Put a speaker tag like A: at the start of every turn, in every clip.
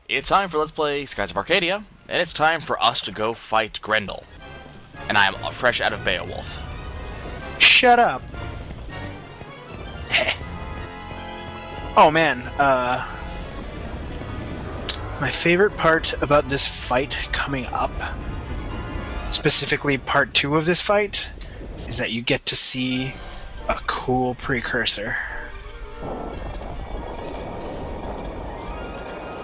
A: It's time for Let's Play Skies of Arcadia, and it's time for us to go fight Grendel. And I am fresh out of Beowulf.
B: Shut up. Oh man, my favorite part about this fight coming up, specifically part 2 of this fight, is that you get to see a cool precursor.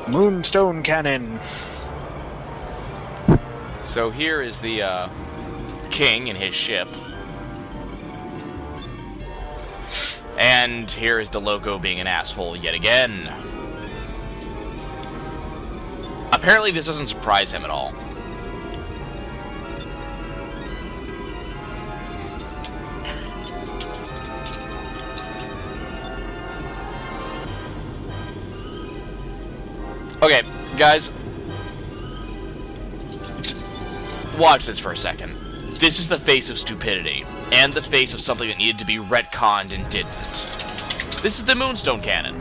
B: Moonstone Cannon!
A: So here is the king and his ship. And here is De Loco being an asshole yet again. Apparently this doesn't surprise him at all. Okay, guys. Watch this for a second. This is the face of stupidity, and the face of something that needed to be retconned and didn't. This is the Moonstone Cannon.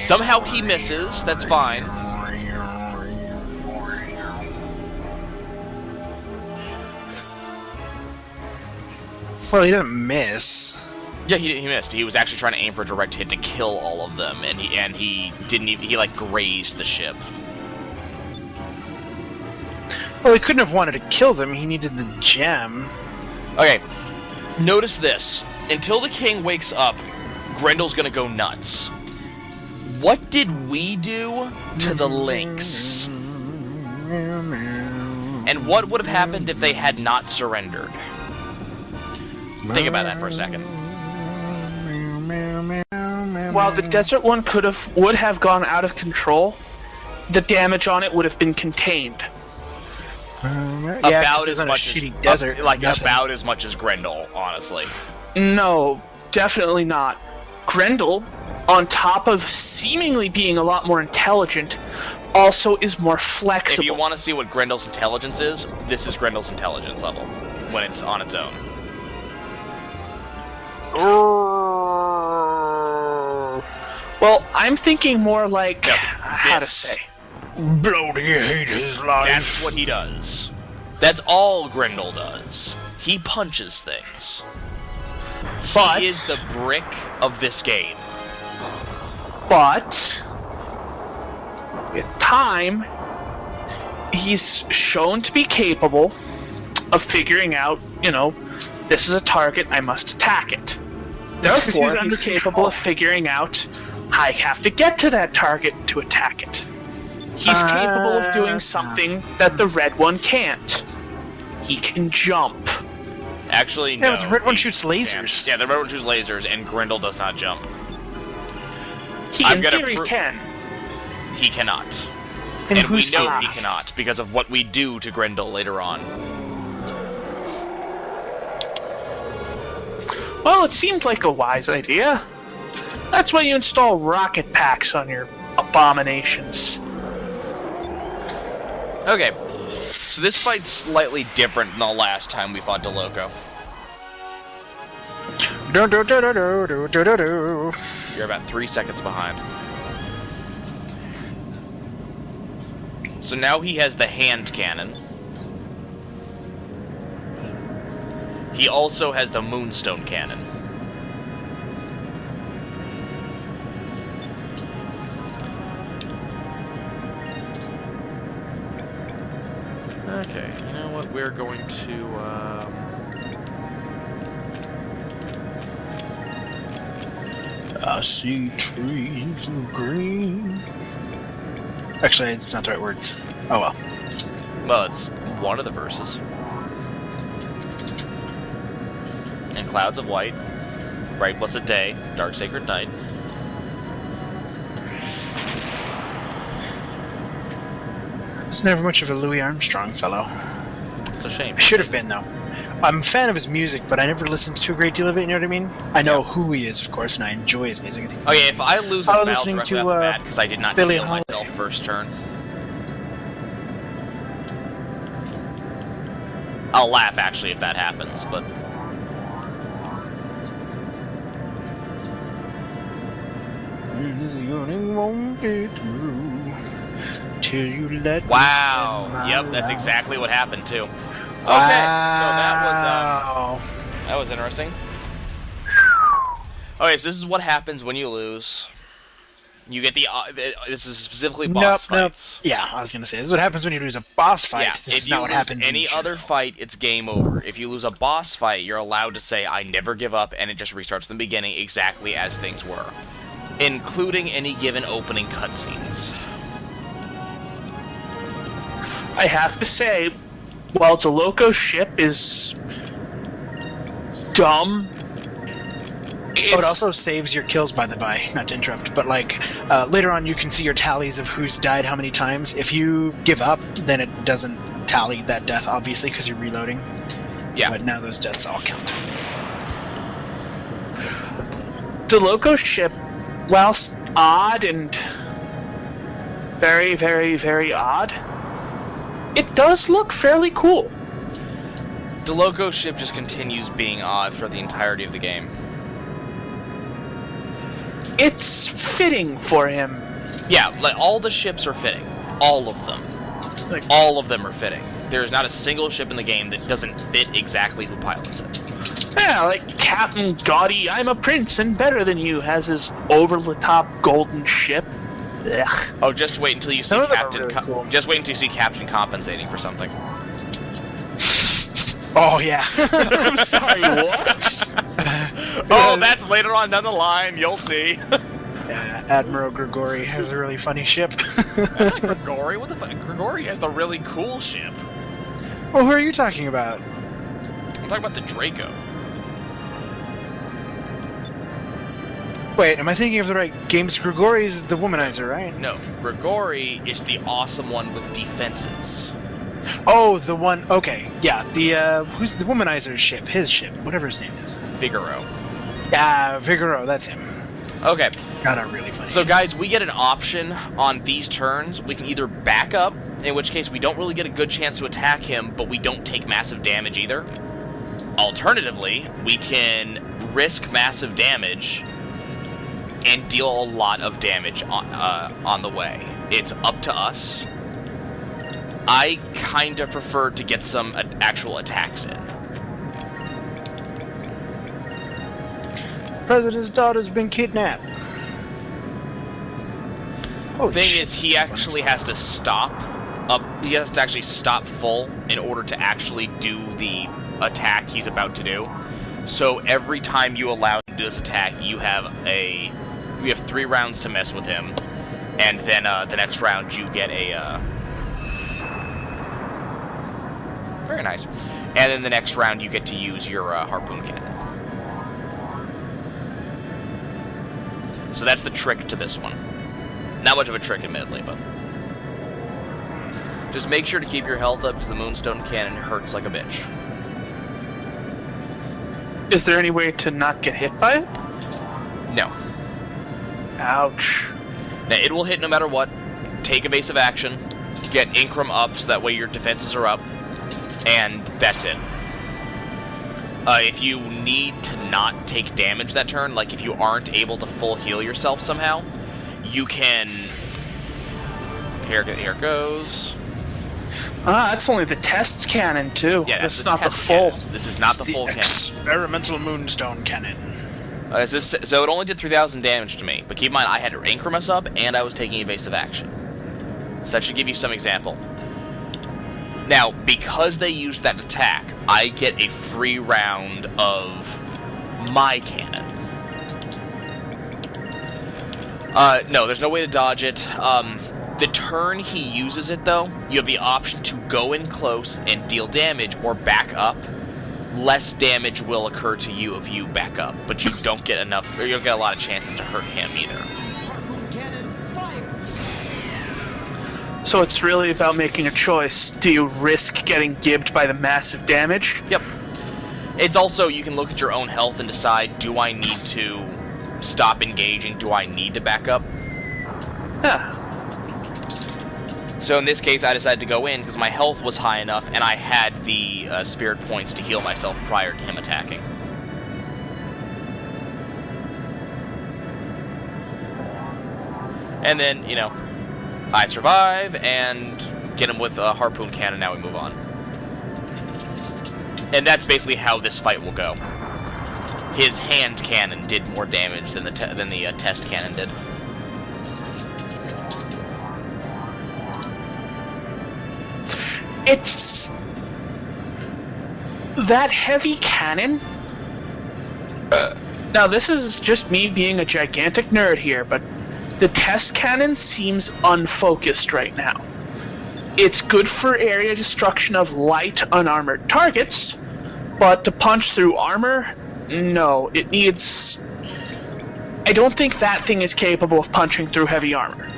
A: Somehow he misses, that's fine.
B: Well, he didn't miss.
A: Yeah, he missed. He was actually trying to aim for a direct hit to kill all of them, and he didn't even, he like grazed the ship.
B: Well, he couldn't have wanted to kill them, he needed the gem.
A: Okay, notice this. Until the king wakes up, Grendel's gonna go nuts. What did we do to the lynx? And what would have happened if they had not surrendered? Think about that for a second.
C: While the desert one would have gone out of control, the damage on it would have been contained.
A: About as much as
B: desert,
A: about as much as Grendel, honestly.
C: No, definitely not. Grendel, on top of seemingly being a lot more intelligent, also is more flexible.
A: If you want to see what Grendel's intelligence is, this is Grendel's intelligence level when it's on its own.
C: Well, I'm thinking more like how to say.
B: Bloody hate his life.
A: That's what he does. That's all Grendel does. He punches things.
C: But
A: he is the brick of this game.
C: But with time, he's shown to be capable of figuring out, this is a target, I must attack it. Therefore, he's capable of figuring out, I have to get to that target to attack it. He's capable of doing something that the red one can't. He can jump.
A: Actually, no.
B: Yeah, the red one shoots lasers.
A: Yeah, the red one shoots lasers, and Grendel does not jump.
C: He, in theory, can.
A: He cannot.
B: And
A: we know he cannot, because of what we do to Grendel later on.
C: Well, it seemed like a wise idea. That's why you install rocket packs on your abominations.
A: Okay, so this fight's slightly different than the last time we fought De Loco. You're about 3 seconds behind. So now he has the hand cannon. He also has the Moonstone Cannon. Okay, you know what? We're going to,
B: I see trees of green. Actually, it's not the right words. Oh well.
A: Well, it's one of the verses. And clouds of white, bright blessed day, dark sacred night.
B: I was never much of a Louis Armstrong fellow.
A: It's a shame.
B: I should have been, though. I'm a fan of his music, but I never listened to a great deal of it, you know what I mean? I know who he is, of course, and I enjoy his music. I think
A: okay, if I lose a battle directly off the bat because I did not
B: Billie
A: heal
B: Holiday.
A: myself first turn, I'll laugh, actually, if that happens, but...
B: friends, you won't get through till you let
A: Wow.
B: me spend my
A: Yep, that's
B: life.
A: exactly what happened too. Okay, so
B: Wow.
A: that was interesting. Okay, so this is what happens when you lose. You get the this is specifically boss fights.
B: Yeah, I was gonna say this is what happens when you lose a boss fight.
A: Yeah,
B: This
A: if
B: is
A: you
B: not what
A: lose
B: happens in
A: any
B: the
A: other
B: show.
A: fight, it's game over. If you lose a boss fight, you're allowed to say, I never give up, and it just restarts from the beginning exactly as things were. Including any given opening cutscenes.
C: I have to say, while De Loco's ship is dumb,
B: Oh, it also saves your kills, by the by. Not to interrupt, but like later on, you can see your tallies of who's died how many times. If you give up, then it doesn't tally that death, obviously, because you're reloading.
A: Yeah.
B: But now those deaths all count.
C: De Loco's ship, whilst odd and very, very, very odd, it does look fairly cool.
A: De Loco's ship just continues being odd throughout the entirety of the game.
C: It's fitting for him.
A: Yeah, like all the ships are fitting. All of them.
C: Like,
A: All of them are fitting. There's not a single ship in the game that doesn't fit exactly who pilots it.
C: yeah, like Captain Gaudy, I'm a prince and better than you, has his over-the-top golden ship. Ugh.
A: Oh, just wait until you see
B: Some of them are
A: Captain.
B: really cool.
A: Just wait until you see Captain compensating for something.
B: Oh, yeah.
C: I'm sorry, what?
A: Oh, that's later on down the line. You'll see.
B: Admiral Grigori has a really funny ship.
A: That's not Grigori. What the fuck? Grigori has the really cool ship.
B: Well, who are you talking about?
A: I'm talking about the Draco.
B: Wait, am I thinking of the right games? Grigori's the womanizer, right?
A: No, Grigori is the awesome one with defenses.
B: Oh, the one. Okay, yeah. The who's the womanizer's ship? His ship, whatever his name is.
A: Figaro.
B: Yeah, Figaro. That's him.
A: Okay,
B: Got a really funny.
A: so
B: ship.
A: guys, we get an option on these turns. We can either back up, in which case we don't really get a good chance to attack him, but we don't take massive damage either. Alternatively, we can risk massive damage and deal a lot of damage on the way. It's up to us. I kind of prefer to get some actual attacks in.
B: President's daughter's been kidnapped. Oh,
A: The thing is, he actually has to stop. He has to actually stop full in order to actually do the attack he's about to do. So every time you allow him to do this attack, you have 3 rounds to mess with him, and then the next round you get a. Very nice. And then the next round you get to use your harpoon cannon. So that's the trick to this one. Not much of a trick, admittedly, but... just make sure to keep your health up, because the Moonstone Cannon hurts like a bitch.
C: Is there any way to not get hit by it?
A: No.
C: Ouch.
A: Now, it will hit no matter what. Take evasive action. Get Incrum up, so that way your defenses are up. And that's it. If you need to not take damage that turn, like if you aren't able to full heal yourself somehow, you can... Here it goes.
C: That's only the test cannon, too.
A: Yeah,
C: that's
A: the
C: not the
A: test
C: full.
A: cannon. This is not the full cannon.
B: Experimental Moonstone Cannon.
A: So it only did 3,000 damage to me, but keep in mind I had Incremus up and I was taking evasive action. So that should give you some example. Now, because they used that attack, I get a free round of my cannon. No, there's no way to dodge it. The turn he uses it, though, you have the option to go in close and deal damage or back up. Less damage will occur to you if you back up, but you don't get enough, or you don't get a lot of chances to hurt him either.
C: So it's really about making a choice. Do you risk getting gibbed by the massive damage?
A: Yep. It's also, you can look at your own health and decide, do I need to stop engaging? Do I need to back up?
C: Yeah.
A: So in this case, I decided to go in because my health was high enough and I had the spirit points to heal myself prior to him attacking. And then, you know, I survive and get him with a harpoon cannon. Now we move on. And that's basically how this fight will go. His hand cannon did more damage than the test cannon did.
C: It's that heavy cannon. Now, this is just me being a gigantic nerd here, but the test cannon seems unfocused right now. It's good for area destruction of light, unarmored targets, but to punch through armor, no. It needs... I don't think that thing is capable of punching through heavy armor.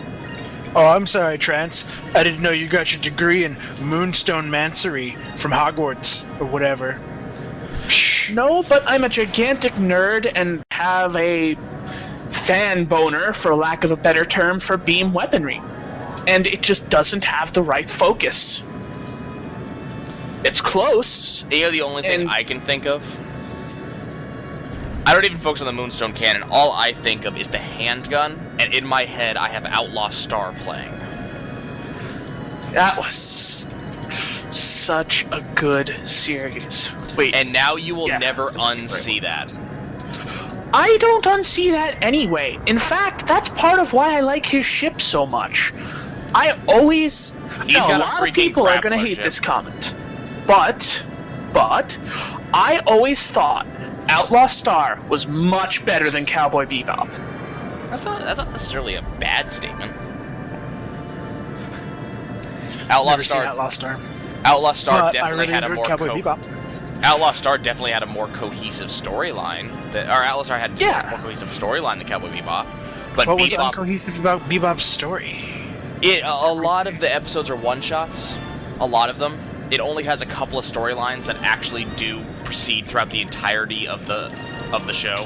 B: Oh, I'm sorry, Trance. I didn't know you got your degree in Moonstone Mancery from Hogwarts, or whatever.
C: No, but I'm a gigantic nerd and have a fan boner, for lack of a better term, for beam weaponry. And it just doesn't have the right focus. It's close.
A: You know, the only thing I can think of... I don't even focus on the Moonstone Cannon. All I think of is the handgun, and in my head I have Outlaw Star playing.
C: That was such a good series. Wait.
A: And now you will never unsee that.
C: I don't unsee that anyway. In fact, that's part of why I like his ship so much. I always... a lot of people are going to hate this comment. But, I always thought Outlaw Star was much better than Cowboy Bebop.
A: That's not necessarily a bad statement. Outlaw Star definitely had a more Outlaw Star definitely had a more cohesive storyline. Outlaw Star had a more cohesive storyline than Cowboy Bebop. But
B: what was uncohesive about Bebop's story?
A: A lot of the episodes are one-shots. A lot of them. It only has a couple of storylines that actually do proceed throughout the entirety of the show.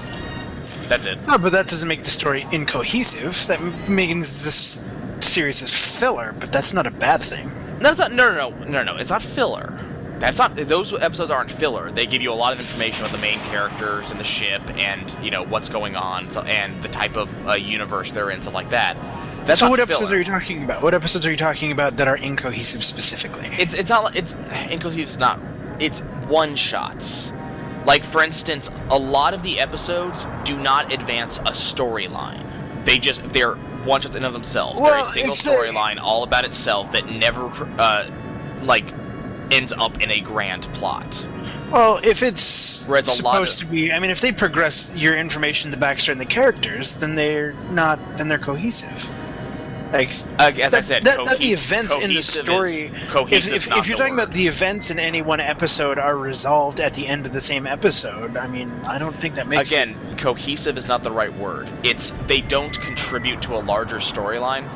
A: That's it.
B: No, but that doesn't make the story incohesive. That means this series is filler, but that's not a bad thing.
A: No, it's not. No. It's not filler. That's not. Those episodes aren't filler. They give you a lot of information about the main characters and the ship, and you know what's going on, and the type of universe they're in, stuff like that. That's
B: so what episodes are you talking about? What episodes are you talking about that are incohesive specifically?
A: It's not. It's incohesive. It's not. It's one shots. Like for instance, a lot of the episodes do not advance a storyline. They're one shots in of themselves. They're a single storyline all about itself that never ends up in a grand plot.
B: Well, if it's supposed to be, I mean, if they progress your information, the backstory, and the characters, then they're cohesive. Like,
A: as I said,
B: the events in the story. If you're talking about the events in any one episode are resolved at the end of the same episode, I mean, I don't think that makes
A: sense. Again, cohesive is not the right word. They don't contribute to a larger storyline.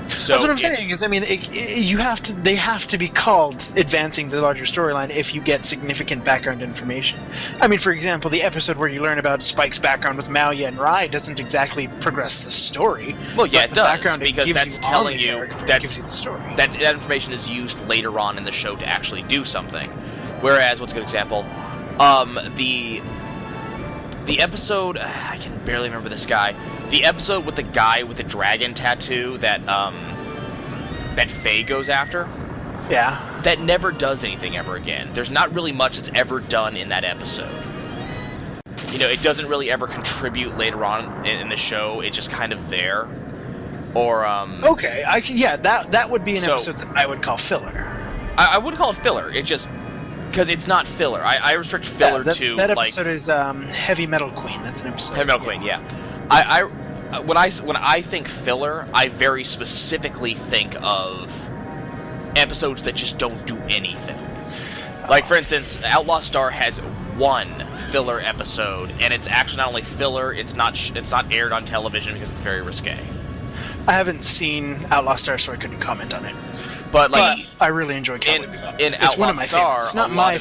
A: So
B: that's what I'm saying. Is I mean, they have to be called advancing the larger storyline if you get significant background information. I mean, for example, the episode where you learn about Spike's background with Maoya and Rai doesn't exactly progress the story.
A: Well, yeah, it does,
B: background
A: because that's telling you
B: that gives you the story.
A: That information is used later on in the show to actually do something. Whereas, what's a good example? The episode, I can barely remember this guy. The episode with the guy with the dragon tattoo that Faye goes after.
B: Yeah.
A: That never does anything ever again. There's not really much that's ever done in that episode. You know, it doesn't really ever contribute later on in the show. It's just kind of there. Or
B: okay, that would be an episode that I would call filler.
A: I wouldn't call it filler. It just because it's not filler. I restrict filler to
B: that episode is Heavy Metal Queen. That's an episode.
A: Heavy Metal Queen, yeah. When I think filler, I very specifically think of episodes that just don't do anything. Like for instance, Outlaw Star has one filler episode, and it's actually not only filler, it's not aired on television because it's very risque.
B: I haven't seen Outlaw Star, so I couldn't comment on it.
A: But
B: I really enjoy Cowboy Bebop.
A: It's one of my favorites. It's not my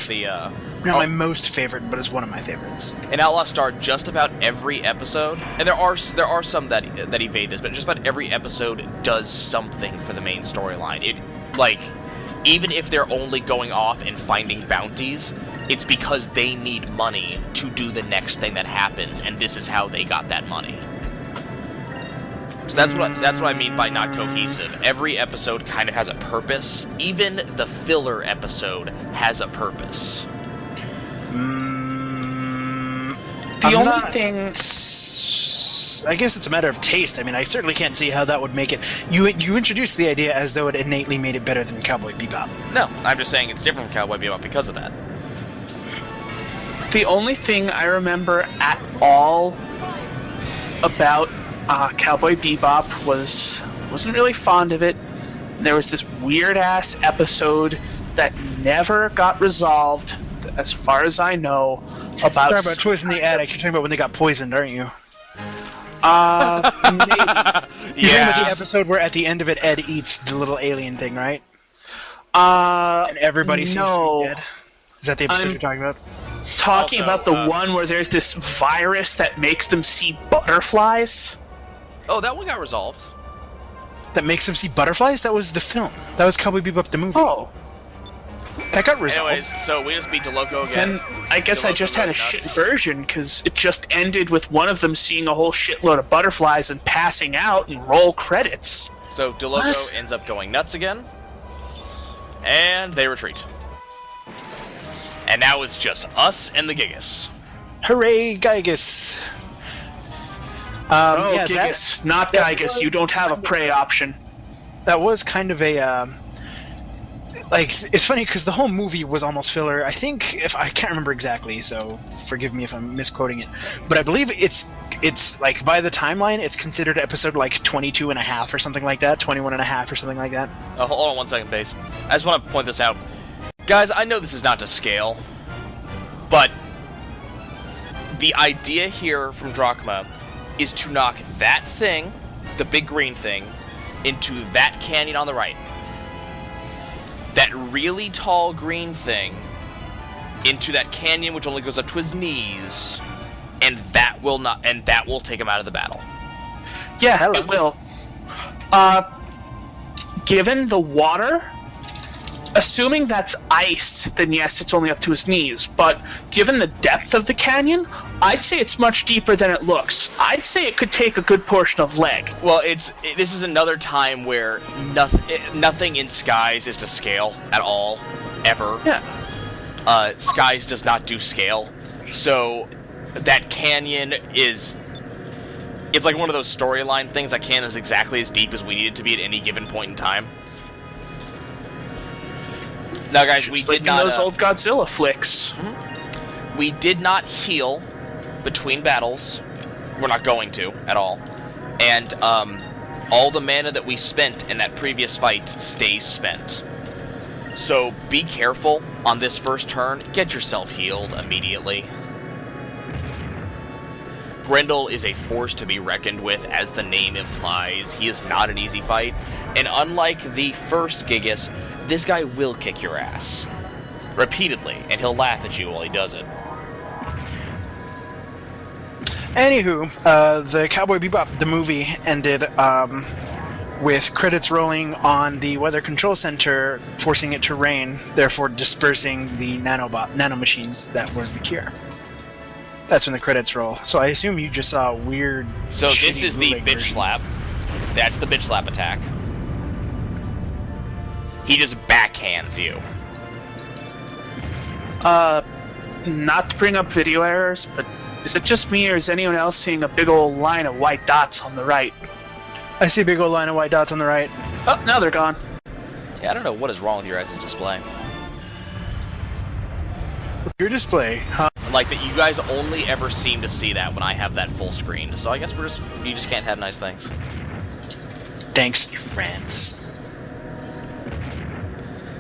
B: my most favorite, but it's one of my favorites.
A: In Outlaw Star, just about every episode, and there are some that evade this, but just about every episode does something for the main storyline. Even if they're only going off and finding bounties, it's because they need money to do the next thing that happens, and this is how they got that money. So that's what I mean by not cohesive. Every episode kind of has a purpose. Even the filler episode has a purpose.
C: The only thing...
B: I guess it's a matter of taste. I mean, I certainly can't see how that would make it... You introduced the idea as though it innately made it better than Cowboy Bebop.
A: No, I'm just saying it's different from Cowboy Bebop because of that.
C: The only thing I remember at all about Cowboy Bebop wasn't really fond of it. There was this weird-ass episode that never got resolved, as far as I know, about...
B: You're talking about Toys in the Attic. You're talking about when they got poisoned, aren't you?
C: Maybe.
B: You're talking about the episode where at the end of it, Ed eats the little alien thing, right? And everybody seems to be dead? Is that the episode you're talking about?
C: Talking about the one where there's this virus that makes them see butterflies.
A: Oh, that one got resolved.
B: That makes them see butterflies? That was the film. That was Cowboy Bebop the movie.
C: Oh.
B: That got resolved.
A: Anyways, so we just beat De Loco again.
C: Then I guess I just had a shit version, because it just ended with one of them seeing a whole shitload of butterflies and passing out and roll credits.
A: So De Loco ends up going nuts again. And they retreat. And now it's just us and the Gigas.
B: Hooray, Gigas!
C: Yeah, Gigas, not Gigas. You don't have a prey option.
B: That was kind of a... it's funny because the whole movie was almost filler. I think, if I can't remember exactly, so forgive me if I'm misquoting it, but I believe it's like by the timeline, it's considered episode like 22 and a half or something like that, 21 and a half or something like that.
A: Oh, hold on 1 second, Base. I just want to point this out. Guys, I know this is not to scale, but the idea here from Drachma is to knock that thing, the big green thing, into that canyon on the right. That really tall green thing into that canyon which only goes up to his knees, and that will take him out of the battle.
C: Yeah, it will. Given the water, assuming that's ice, then yes, it's only up to his knees. But given the depth of the canyon, I'd say it's much deeper than it looks. I'd say it could take a good portion of leg.
A: Well, this is another time where nothing in Skies is to scale at all, ever.
C: Yeah.
A: Skies does not do scale, so that canyon is... It's like one of those storyline things. That canyon is exactly as deep as we need it to be at any given point in time. Now, guys, we did not...
C: those old Godzilla flicks.
A: Mm-hmm. We did not heal between battles. We're not going to, at all. And all the mana that we spent in that previous fight stays spent. So be careful on this first turn. Get yourself healed immediately. Grendel is a force to be reckoned with, as the name implies. He is not an easy fight. And unlike the first Gigas, this guy will kick your ass. Repeatedly, and he'll laugh at you while he does it.
B: Anywho, the Cowboy Bebop, the movie, ended with credits rolling on the Weather Control Center, forcing it to rain, therefore dispersing the nanomachines that was the cure. That's when the credits roll. So I assume you just saw weird...
A: So this is the bitch slap. That's the bitch slap attack. He just backhands you.
C: Not to bring up video errors, but is it just me or is anyone else seeing a big old line of white dots on the right?
B: I see a big old line of white dots on the right.
C: Oh, now they're gone.
A: Yeah, I don't know what is wrong with your guys' display.
B: Your display, huh?
A: Like that you guys only ever seem to see that when I have that full screen. So I guess you just can't have nice things.
B: Thanks, Trance.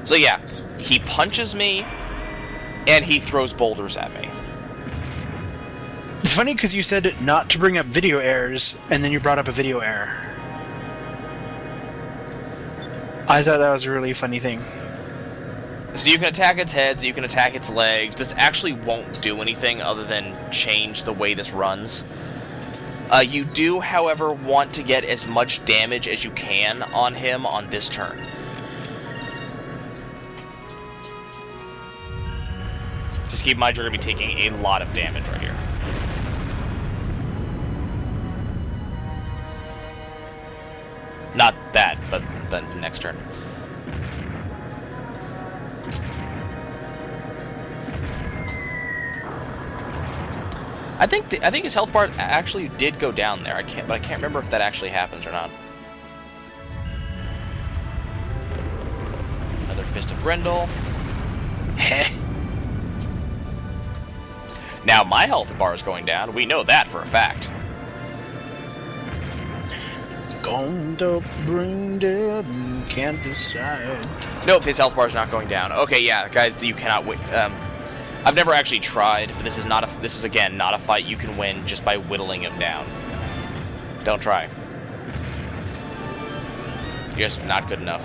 A: So yeah, he punches me, and he throws boulders at me.
B: It's funny because you said not to bring up video errors, and then you brought up a video error. I thought that was a really funny thing.
A: So you can attack its head, so you can attack its legs. This actually won't do anything other than change the way this runs. You do, however, want to get as much damage as you can on him on this turn. Just keep in mind you're going to be taking a lot of damage right here. the next turn. I think his health bar actually did go down there. I can't remember if that actually happens or not. Another Fist of Grendel.
B: Heh.
A: Now my health bar is going down. We know that for a fact.
B: Going to bring dead and can't decide.
A: Nope, his health bar is not going down. Okay, yeah, guys, you cannot win. I've never actually tried, but this is again not a fight you can win just by whittling him down. Don't try. You're just not good enough.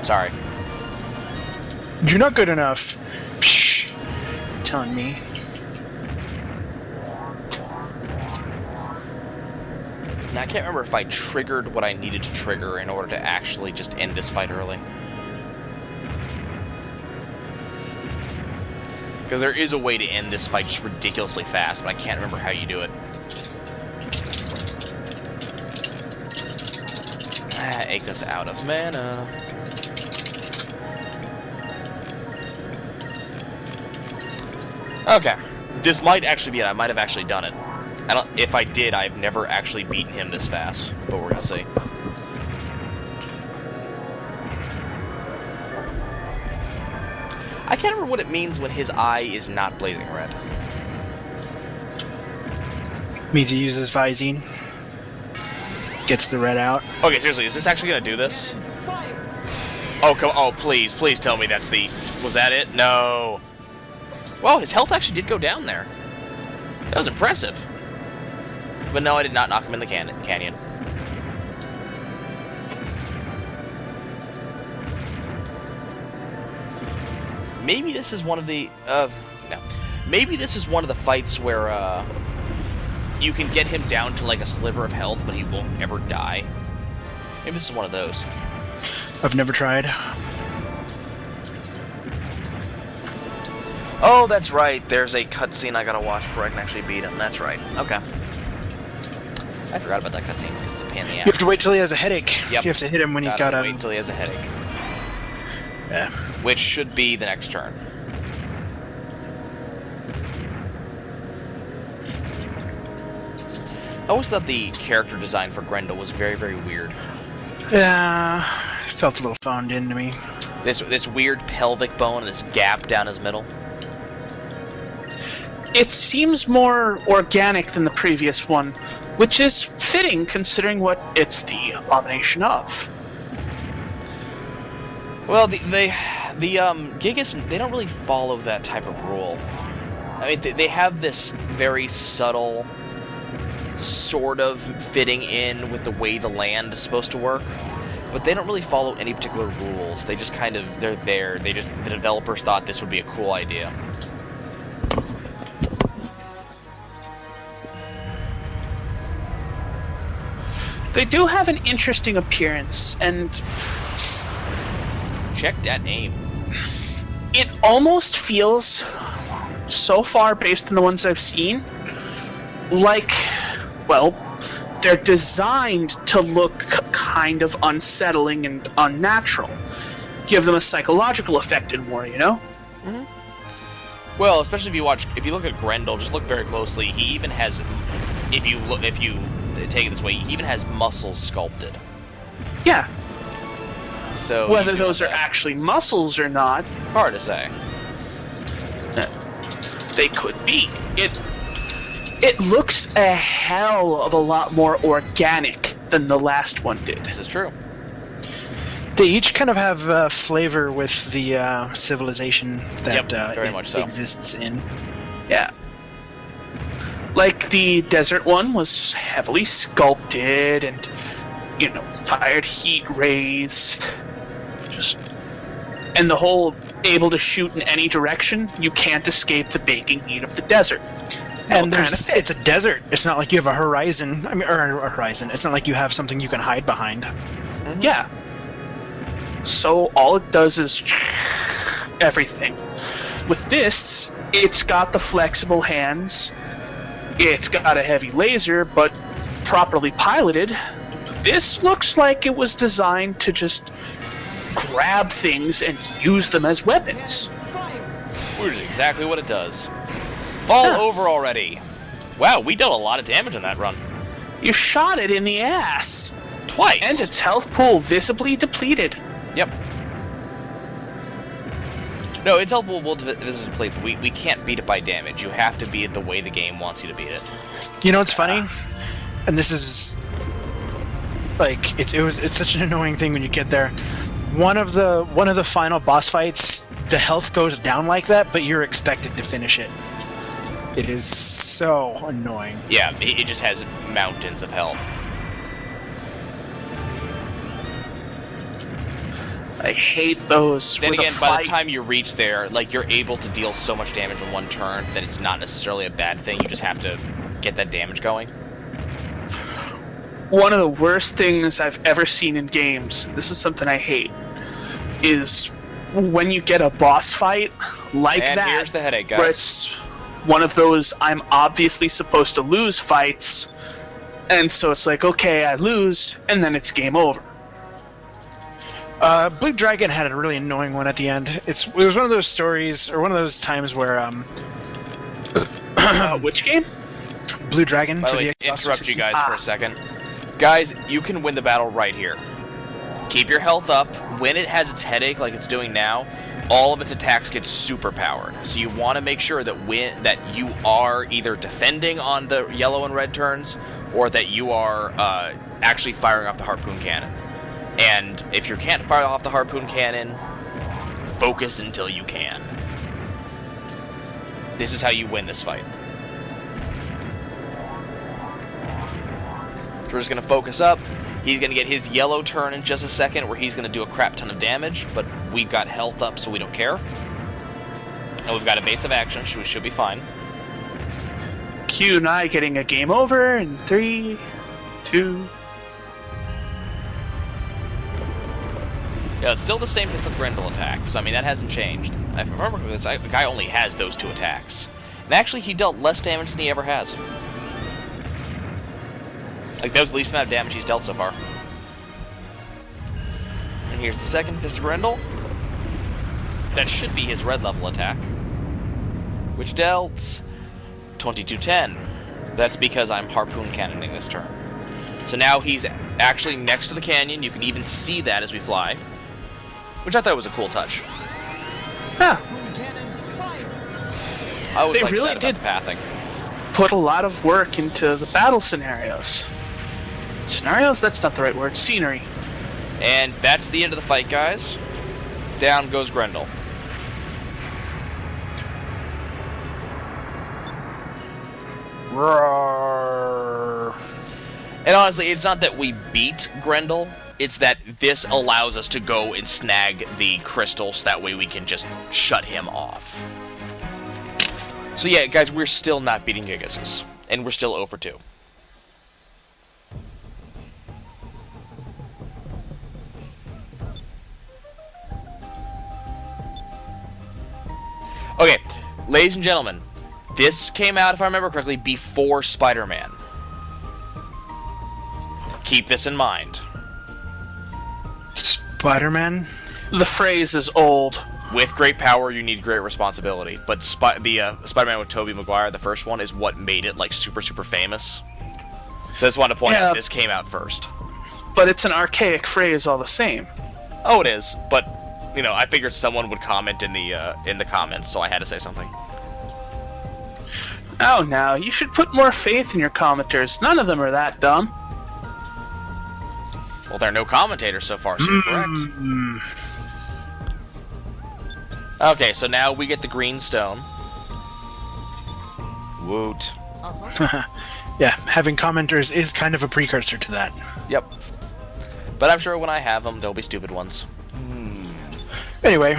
A: Sorry.
B: You're not good enough. Psh, telling me.
A: Now, I can't remember if I triggered what I needed to trigger in order to actually just end this fight early. Because there is a way to end this fight just ridiculously fast, but I can't remember how you do it. Gigas out of mana. Okay. This might actually be it. I might have actually done it. If I did, I've never actually beaten him this fast, but we're gonna see. I can't remember what it means when his eye is not blazing red.
B: Means he uses Visine. Gets the red out.
A: Okay, seriously, is this actually gonna do this? Oh, come! Oh, please tell me that's the... Was that it? No. Well, his health actually did go down there. That was impressive. But no, I did not knock him in the canyon. Maybe this is one of the... no. Maybe this is one of the fights where, you can get him down to, like, a sliver of health, but he won't ever die. Maybe this is one of those.
B: I've never tried.
A: Oh, that's right. There's a cutscene I gotta watch before I can actually beat him. That's right. Okay. I forgot about that cutscene because it's a pain in the ass.
B: You have to wait till he has a headache.
A: Yep.
B: You have to hit him when he's got a...
A: Wait till he has a headache.
B: Yeah.
A: Which should be the next turn. I always thought the character design for Grendel was very, very weird.
B: Yeah, felt a little phoned in to me.
A: This weird pelvic bone and this gap down his middle.
C: It seems more organic than the previous one, which is fitting considering what it's the abomination of.
A: Well, the Gigas, they don't really follow that type of rule. I mean, they have this very subtle sort of fitting in with the way the land is supposed to work, but they don't really follow any particular rules. They just kind of, they're there. The developers thought this would be a cool idea.
C: They do have an interesting appearance, and...
A: Check that name.
C: It almost feels, so far based on the ones I've seen, like, well, they're designed to look kind of unsettling and unnatural. Give them a psychological effect in war, you know?
A: Mm-hmm. Well, especially if you look at Grendel, just look very closely. He even has, if you take it this way, he even has muscles sculpted.
C: Yeah.
A: So
C: whether those are actually muscles or not,
A: hard to say.
C: They could be. It looks a hell of a lot more organic than the last one did.
A: This is true.
B: They each kind of have flavor with the civilization that
A: very much so.
B: exists in.
C: Yeah. Like the desert one was heavily sculpted and, you know, fired heat rays. And the whole able to shoot in any direction, you can't escape the baking heat of the desert.
B: And it's a desert. It's not like you have a horizon. Or a horizon. It's not like you have something you can hide behind.
C: Mm-hmm. Yeah. So all it does is everything. With this, it's got the flexible hands. It's got a heavy laser, but properly piloted, This looks like it was designed to just grab things and use them as weapons.
A: Which is exactly what it does. Fall over already. Wow, we dealt a lot of damage on that run.
C: You shot it in the ass.
A: Twice.
C: And its health pool visibly depleted.
A: Yep. No, it's helpful to visibly deplete, but we can't beat it by damage. You have to beat it the way the game wants you to beat it.
B: You know what's funny? And this is like it's such an annoying thing when you get there. One of the final boss fights, the health goes down like that, but you're expected to finish it. It is so annoying.
A: Yeah, it just has mountains of health.
C: I hate those.
A: Then again, by the time you reach there, like, you're able to deal so much damage in one turn that it's not necessarily a bad thing. You just have to get that damage going.
C: One of the worst things I've ever seen in games, this is something I hate, is when you get a boss fight like
A: and
C: that.
A: Here's the headache, guys.
C: Where it's one of those I'm obviously supposed to lose fights, and so it's like, okay, I lose, and then it's game over.
B: Blue Dragon had a really annoying one at the end. It was one of those stories, or one of those times where
C: Which game?
B: Blue Dragon
A: By
B: for
A: the way,
B: the Xbox
A: interrupt you
B: 360.
A: guys for a second. Guys, you can win the battle right here. Keep your health up. When it has its headache like it's doing now, all of its attacks get super powered. So you want to make sure that you are either defending on the yellow and red turns, or that you are actually firing off the harpoon cannon. And if you can't fire off the harpoon cannon, focus until you can. This is how you win this fight. So we're just going to focus up. He's going to get his yellow turn in just a second, where he's going to do a crap ton of damage, but we've got health up, so we don't care. And we've got evasive action, so we should be fine.
C: Q and I getting a game over in 3, 2...
A: Yeah, it's still the same as the Grendel attack, so I mean, that hasn't changed. If I remember, the guy only has those 2 attacks. And actually, he dealt less damage than he ever has. Like, that was the least amount of damage he's dealt so far. And here's the second Fist of Grendel. That should be his red level attack, which dealt 2210. That's because I'm harpoon cannoning this turn. So now he's actually next to the canyon. You can even see that as we fly, which I thought was a cool touch.
C: Huh.
A: I always
C: They
A: liked
C: really
A: that about
C: did.
A: the pathing.
C: Put a lot of work into the battle scenarios. Scenarios? That's not the right word. Scenery.
A: And that's the end of the fight, guys. Down goes Grendel.
B: Roar.
A: And honestly, it's not that we beat Grendel, it's that this allows us to go and snag the crystals, that way we can just shut him off. So yeah, guys, we're still not beating Gigas, and we're still 0 for 2. Okay, ladies and gentlemen, this came out, if I remember correctly, before Spider-Man. Keep this in mind.
B: Spider-Man?
C: The phrase is old.
A: With great power, you need great responsibility. But Spider-Man with Tobey Maguire, the first one, is what made it, like, super, super famous. So I just wanted to point out this came out first.
C: But it's an archaic phrase all the same.
A: Oh, it is. But, you know, I figured someone would comment in the comments, so I had to say something.
C: Oh, now, you should put more faith in your commenters. None of them are that dumb.
A: Well, there are no commentators so far, so you're correct. Okay, so now we get the green stone. Woot.
B: Yeah, having commenters is kind of a precursor to that.
A: Yep. But I'm sure when I have them, they'll be stupid ones.
B: Anyway.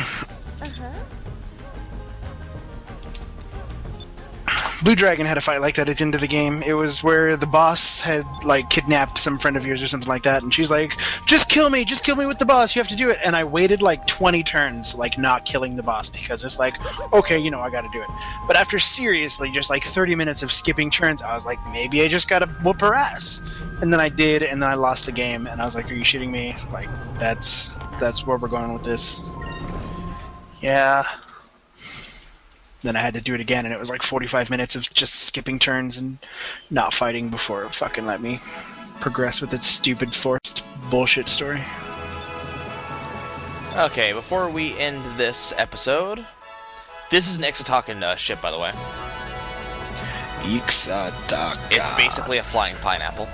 B: Blue Dragon had a fight like that at the end of the game. It was where the boss had, like, kidnapped some friend of yours or something like that, and she's like, just kill me with the boss, you have to do it. And I waited, like, 20 turns, like, not killing the boss, because it's like, okay, you know, I gotta do it. But after seriously just, like, 30 minutes of skipping turns, I was like, maybe I just gotta whoop her ass. And then I did, and then I lost the game, and I was like, are you shitting me? Like, that's where we're going with this.
C: Yeah.
B: Then I had to do it again, and it was like 45 minutes of just skipping turns and not fighting before it fucking let me progress with its stupid forced bullshit story.
A: Okay, before we end this episode, this is an Ixotakan ship, by the way.
B: Ixotaka.
A: It's basically a flying pineapple.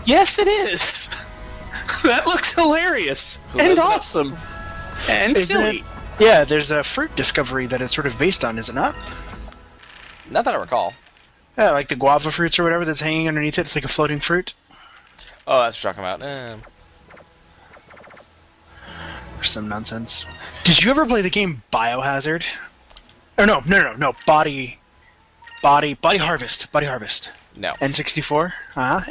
C: Yes, it is. That looks hilarious and awesome and silly.
B: Yeah, there's a fruit discovery that it's sort of based on, is it not?
A: Not that I recall.
B: Yeah, like the guava fruits or whatever that's hanging underneath it. It's like a floating fruit.
A: Oh, that's what you're talking about.
B: Or some nonsense. Did you ever play the game Biohazard? Or no. Body Harvest. Body Harvest.
A: No.
B: N64?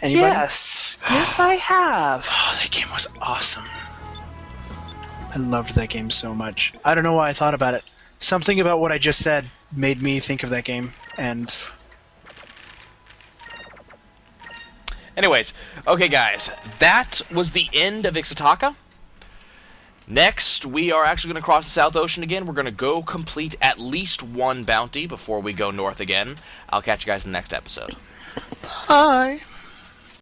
B: Anybody?
C: Yes, I have.
B: Oh, that game was awesome. I loved that game so much. I don't know why I thought about it. Something about what I just said made me think of that game, and...
A: Anyways, okay guys, that was the end of Ixotaka. Next, we are actually going to cross the South Ocean again. We're going to go complete at least one bounty before we go north again. I'll catch you guys in the next episode.
B: Bye!